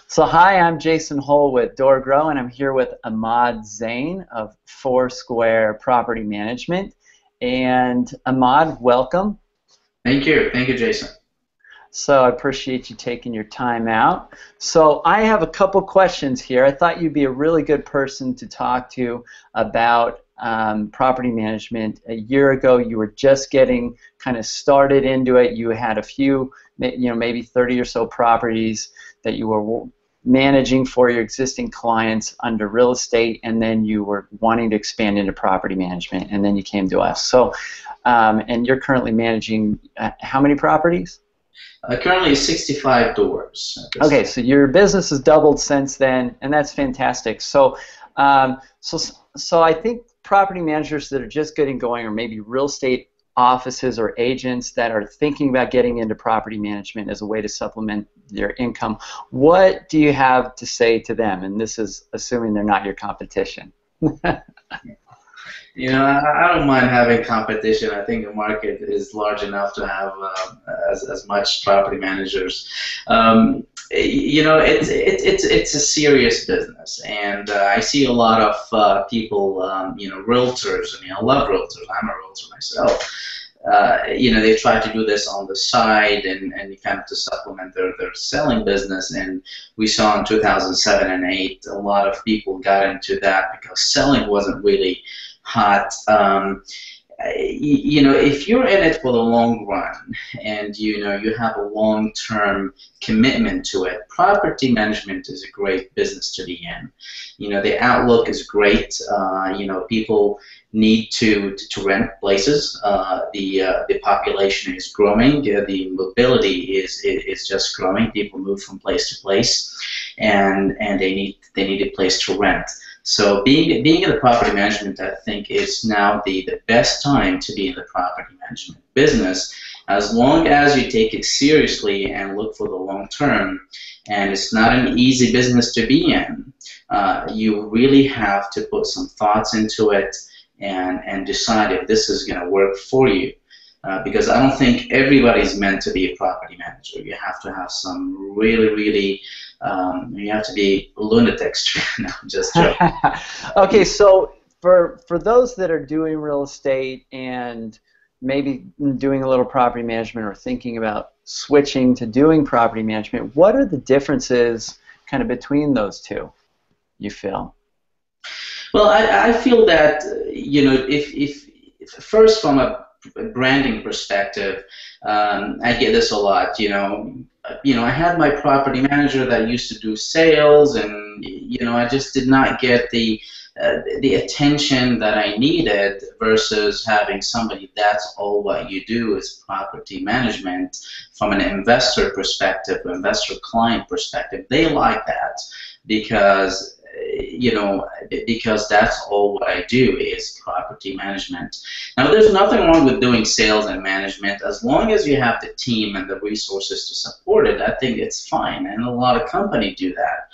So hi, I'm Jason Hull with DoorGrow, and I'm here with Ahmad Zein of Foursquare Property Management. And Ahmad, welcome. Thank you. Thank you, Jason. So I appreciate you taking your time out. So I have a couple questions here. I thought you'd be a really good person to talk to about property management. A year ago, you were just getting kind of started into it. You had a few, maybe 30 or so properties that you were managing for your existing clients under real estate, and then you were wanting to expand into property management, and then you came to us. So, and you're currently managing how many properties? Currently 65 doors. Okay, so your business has doubled since then, and that's fantastic. So, so I think property managers that are just getting going, or maybe real estate offices or agents that are thinking about getting into property management as a way to supplement their income, what do you have to say to them? And this is assuming they're not your competition. You know, I don't mind having competition. I think the market is large enough to have as much property managers. You know, it's a serious business, and I see a lot of people, you know, realtors. I mean, I love realtors. I'm a realtor myself. You know, they try to do this on the side and kind of to supplement their selling business. And we saw in 2007 and 8 a lot of people got into that because selling wasn't really hot. You know, if you're in it for the long run and you know you have a long-term commitment to it, property management is a great business to be in. You know, the outlook is great. You know, people need to rent places. The population is growing. The mobility is just growing. People move from place to place, and they need a place to rent. So being in the property management, I think, is now the best time to be in the property management business, as long as you take it seriously and look for the long term. And it's not an easy business to be in. You really have to put some thoughts into it and decide if this is going to work for you. Because I don't think everybody's meant to be a property manager. You have to have some really, you have to be lunatics. No, just joking. Okay, so for those that are doing real estate and maybe doing a little property management or thinking about switching to doing property management, what are the differences kind of between those two, you feel? Well, I feel that, you know, if first from a branding perspective, I get this a lot. You know, I had my property manager that used to do sales, and you know, I just did not get the attention that I needed versus having somebody that's all what you do is property management. From an investor perspective, investor client perspective, they like that because you know, because that's all what I do is property management. Now, there's nothing wrong with doing sales and management as long as you have the team and the resources to support it. I think it's fine, and a lot of companies do that.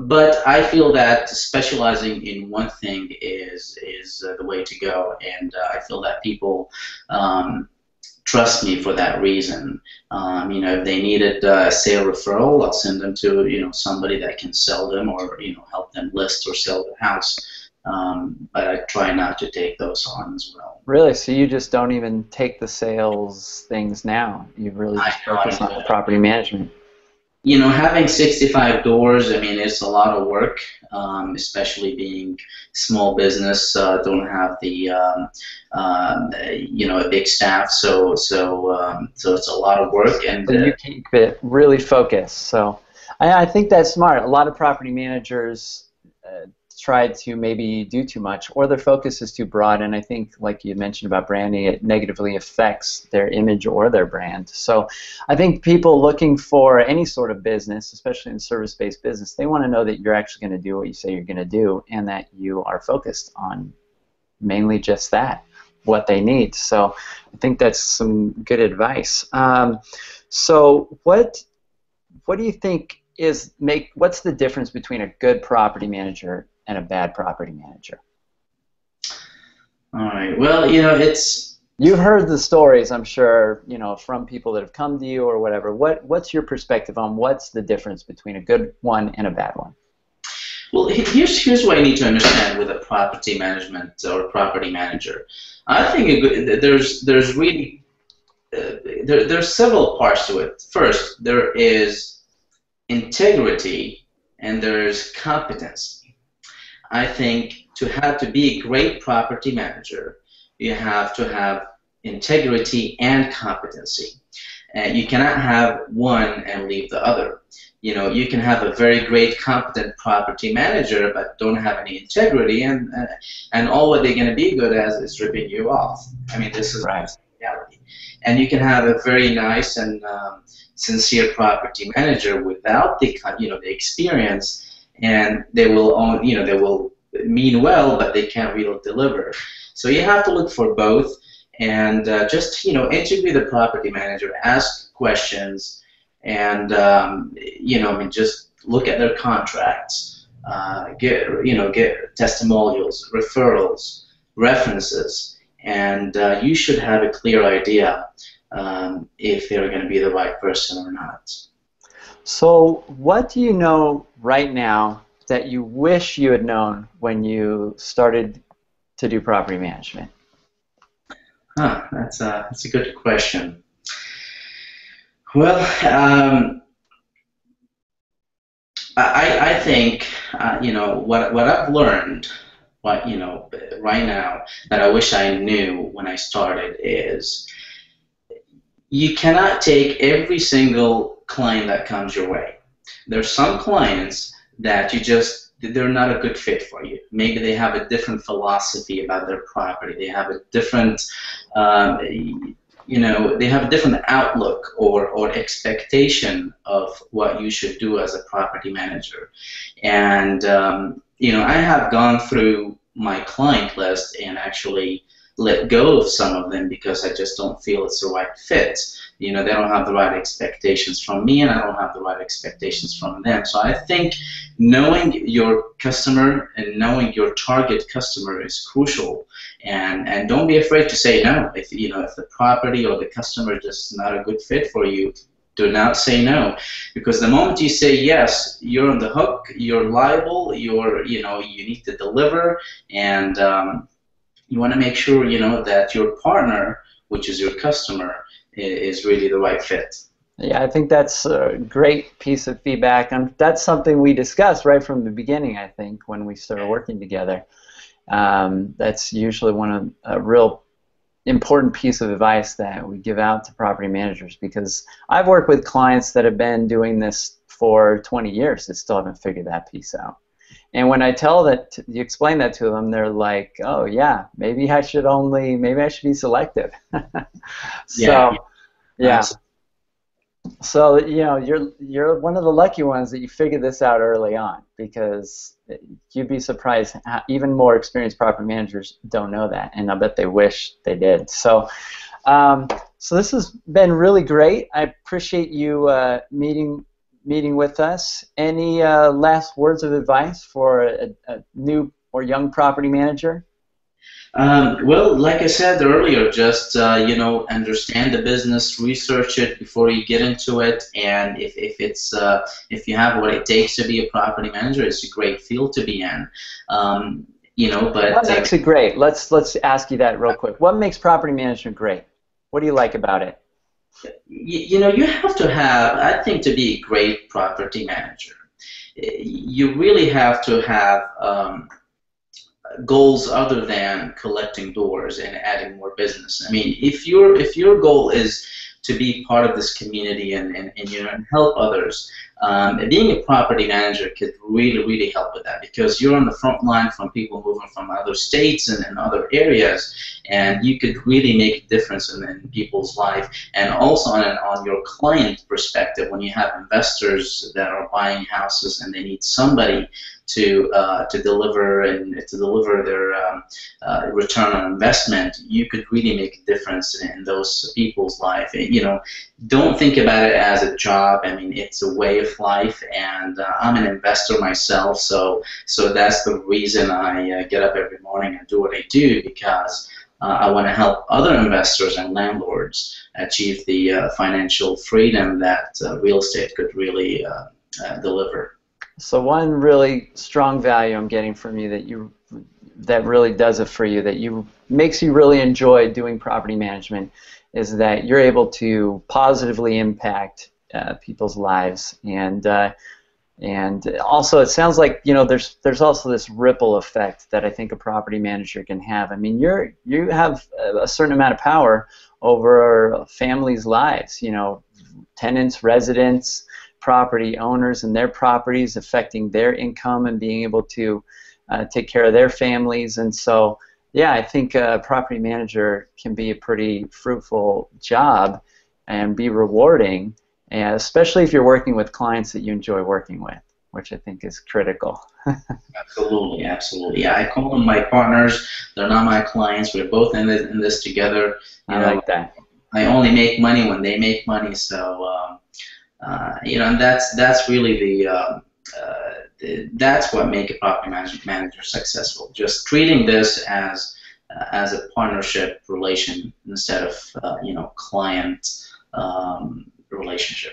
But I feel that specializing in one thing is the way to go, and I feel that people trust me for that reason. You know, if they needed a sale referral, I'll send them to, you know, somebody that can sell them or, you know, help them list or sell their house. But I try not to take those on as well. Really? So you just don't even take the sales things now? You really just focus on the property management? You know, having 65 doors, I mean, it's a lot of work, especially being small business, don't have the, you know, a big staff, so it's a lot of work. And you keep it really focused. So I think that's smart. A lot of property managers try to maybe do too much, or their focus is too broad, and I think, like you mentioned about branding, it negatively affects their image or their brand. So I think people looking for any sort of business, especially in service-based business, they want to know that you're actually going to do what you say you're going to do, and that you are focused on mainly just that, what they need. So I think that's some good advice. So what do you think what's the difference between a good property manager and a bad property manager? All right. Well, you know, it's You've heard the stories, I'm sure, from people that have come to you or whatever. What's your perspective on what's the difference between a good one and a bad one? well. Here's what I need to understand with a property management or property manager. I think there's really there's several parts to it. First, there is integrity and there's competency. I think to be a great property manager, you have to have integrity and competency. And you cannot have one and leave the other. You know, you can have a very great, competent property manager, but don't have any integrity, and all what they're going to be good at is ripping you off. I mean, this is Right. reality. And you can have a very nice and sincere property manager without the experience, and they will they will mean well, but they can't really deliver. So you have to look for both, and just interview the property manager, ask questions, and I mean, just look at their contracts, get testimonials, referrals, references, and you should have a clear idea if they're going to be the right person or not. So what do you know right now that you wish you had known when you started to do property management? Huh, that's a good question. Well, I think what I've learned, right now that I wish I knew when I started is you cannot take every single client that comes your way. There's some clients that they're not a good fit for you. Maybe they have a different philosophy about their property. They have a different, they have a different outlook or expectation of what you should do as a property manager. And, I have gone through my client list and actually let go of some of them because I just don't feel it's the right fit. They don't have the right expectations from me, and I don't have the right expectations from them. So I think knowing your customer and knowing your target customer is crucial. And don't be afraid to say no. If the property or the customer is just not a good fit for you, do not say no, because the moment you say yes, you're on the hook. You're liable. You need to deliver, and you want to make sure that your partner, which is your customer, is really the right fit. Yeah, I think that's a great piece of feedback, and that's something we discussed right from the beginning. I think when we started working together, that's usually a real important piece of advice that we give out to property managers, because I've worked with clients that have been doing this for 20 years that still haven't figured that piece out. And when I you explain that to them, they're like, "Oh yeah, maybe I should be selective." So, yeah. So you're one of the lucky ones that you figured this out early on, because you'd be surprised how even more experienced property managers don't know that, and I bet they wish they did. So, so this has been really great. I appreciate you meeting with us. Any last words of advice for a new or young property manager? Well, like I said earlier, just understand the business, research it before you get into it, and if you have what it takes to be a property manager, it's a great field to be in. But What makes it great? Let's ask you that real quick. What makes property management great? What do you like about it? You have to have, I think, to be a great property manager, you really have to have goals other than collecting doors and adding more business. I mean, if your goal is to be part of this community and help others, being a property manager could really help with that, because you're on the front line from people moving from other states and other areas, and you could really make a difference in people's life. And also on your client perspective, when you have investors that are buying houses and they need somebody to deliver their return on investment, you could really make a difference in those people's life. Don't think about it as a job. I mean, it's a way of of life, and I'm an investor myself, so that's the reason I get up every morning and do what I do, because I want to help other investors and landlords achieve the financial freedom that real estate could really deliver. So one really strong value I'm getting from you that really does it for you, that makes you really enjoy doing property management, is that you're able to positively impact people's lives, and also it sounds like there's also this ripple effect that I think a property manager can have. I mean, you have a certain amount of power over families' lives. Tenants, residents, property owners, and their properties, affecting their income and being able to take care of their families. And so, yeah, I think a property manager can be a pretty fruitful job and be rewarding, and especially if you're working with clients that you enjoy working with, which I think is critical. Absolutely, absolutely. Yeah, I call them my partners. They're not my clients. We're both in this together. I like that. I only make money when they make money. So, and that's really that's what makes a property manager successful. Just treating this as a partnership relation instead of client relationship.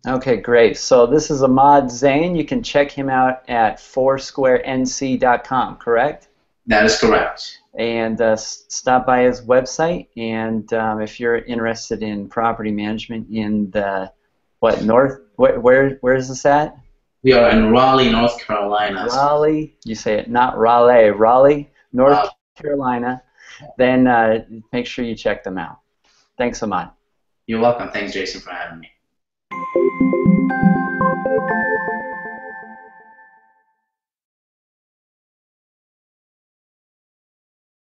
Okay, great. So this is Ahmad Zein. You can check him out at foursquarenc.com, correct? That is correct. And stop by his website. And if you're interested in property management in the where is this at? We are in Raleigh, North Carolina. Raleigh, you say it, not Raleigh. Raleigh, North Carolina. Then make sure you check them out. Thanks, Ahmad. You're welcome. Thanks, Jason, for having me.